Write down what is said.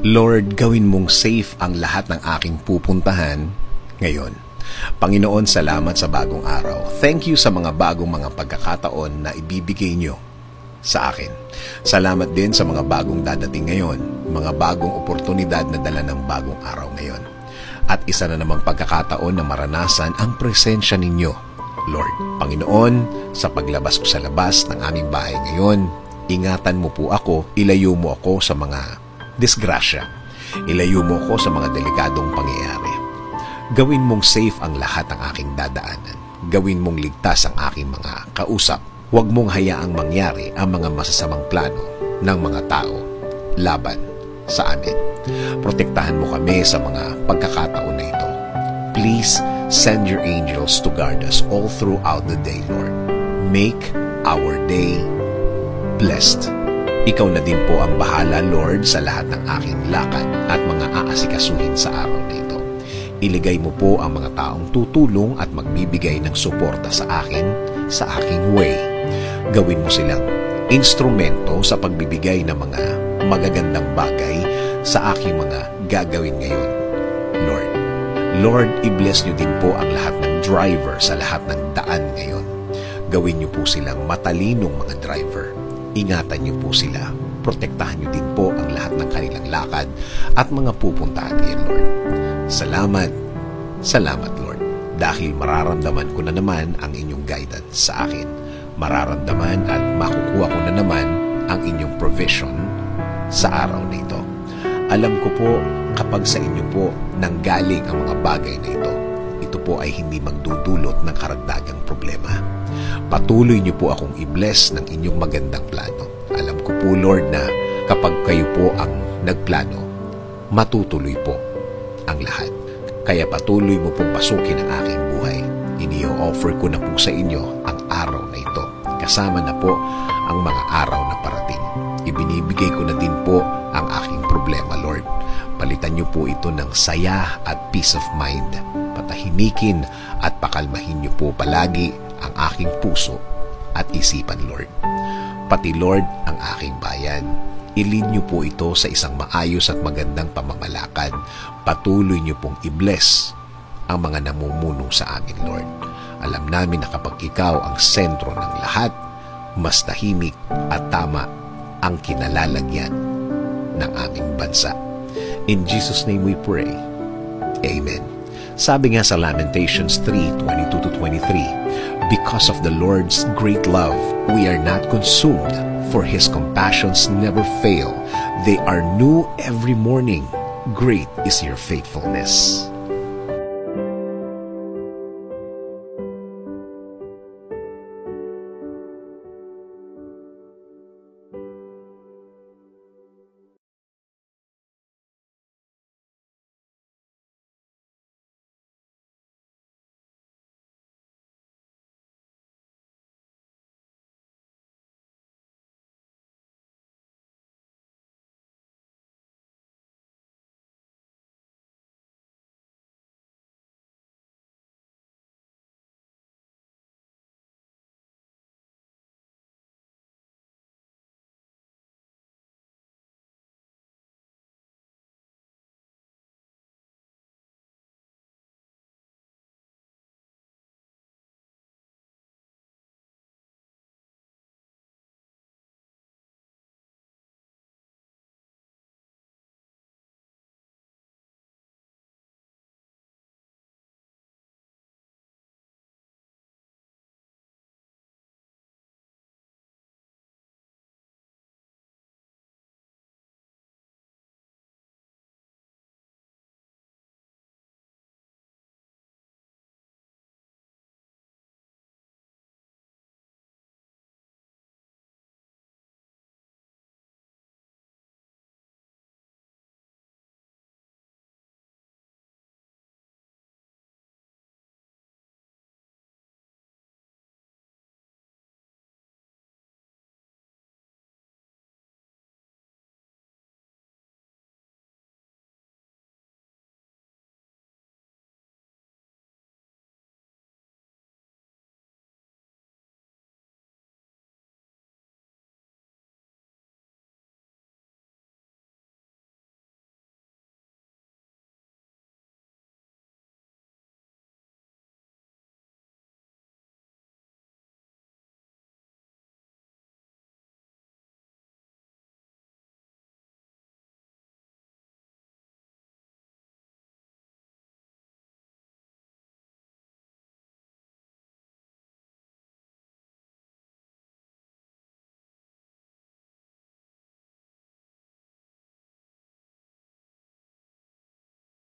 Lord, gawin mong safe ang lahat ng aking pupuntahan ngayon. Panginoon, salamat sa bagong araw. Thank you sa mga bagong mga pagkakataon na ibibigay nyo sa akin. Salamat din sa mga bagong dadating ngayon, mga bagong oportunidad na dala ng bagong araw ngayon. At isa na namang pagkakataon na maranasan ang presensya ninyo, Lord. Panginoon, sa paglabas ko sa labas ng aming bahay ngayon, ingatan mo po ako, ilayo mo ako sa mga disgrasya. Ilayo mo ako sa mga delikadong pangyayari. Gawin mong safe ang lahat ng aking dadaanan. Gawin mong ligtas ang aking mga kausap. Huwag mong hayaang mangyari ang mga masasamang plano ng mga tao laban sa amin. Protektahan mo kami sa mga pagkakataon na ito. Please send your angels to guard us all throughout the day, Lord. Make our day blessed. Ikaw na din po ang bahala, Lord, sa lahat ng aking lakad at mga aasikasuhin sa araw na ito. Iligay mo po ang mga taong tutulong at magbibigay ng suporta sa akin, sa aking way. Gawin mo silang instrumento sa pagbibigay ng mga magagandang bagay sa aking mga gagawin ngayon, Lord. Lord, i-bless niyo din po ang lahat ng driver sa lahat ng daan ngayon. Gawin niyo po silang matalinong mga driver. Ingatan niyo po sila. Protektahan niyo din po ang lahat ng kanilang lakad at mga pupuntahan ngayon, Lord. Salamat. Salamat, Lord. Dahil mararamdaman ko na naman ang inyong guidance sa akin. Mararamdaman at makukuha ko na naman ang inyong provision sa araw na ito. Alam ko po kapag sa inyo po nanggaling ang mga bagay na ito po ay hindi magdudulot ng karagdagang problema. Patuloy niyo po akong i-bless ng inyong magandang plano. Alam ko po, Lord, na kapag kayo po ang nagplano, matutuloy po ang lahat. Kaya patuloy mo pong pasukin ang aking buhay. Ini-offer ko na po sa inyo ang araw na ito. Kasama na po ang mga araw na parating. Ibinibigay ko na din po ang aking problema, Lord. Palitan niyo po ito ng saya at peace of mind. Patahimikin at pakalmahin niyo po palagi ang aking puso at isipan, Lord. Pati, Lord, ang aking bayan. I-lead niyo po ito sa isang maayos at magandang pamamalakad. Patuloy niyo pong i-bless ang mga namumuno sa amin, Lord. Alam namin na kapag ikaw ang sentro ng lahat, mas tahimik at tama ang kinalalagyan ng aming bansa. In Jesus' name we pray. Amen. Sabi nga sa Lamentations 3:22-23, because of the Lord's great love, we are not consumed, for His compassions never fail. They are new every morning. Great is your faithfulness.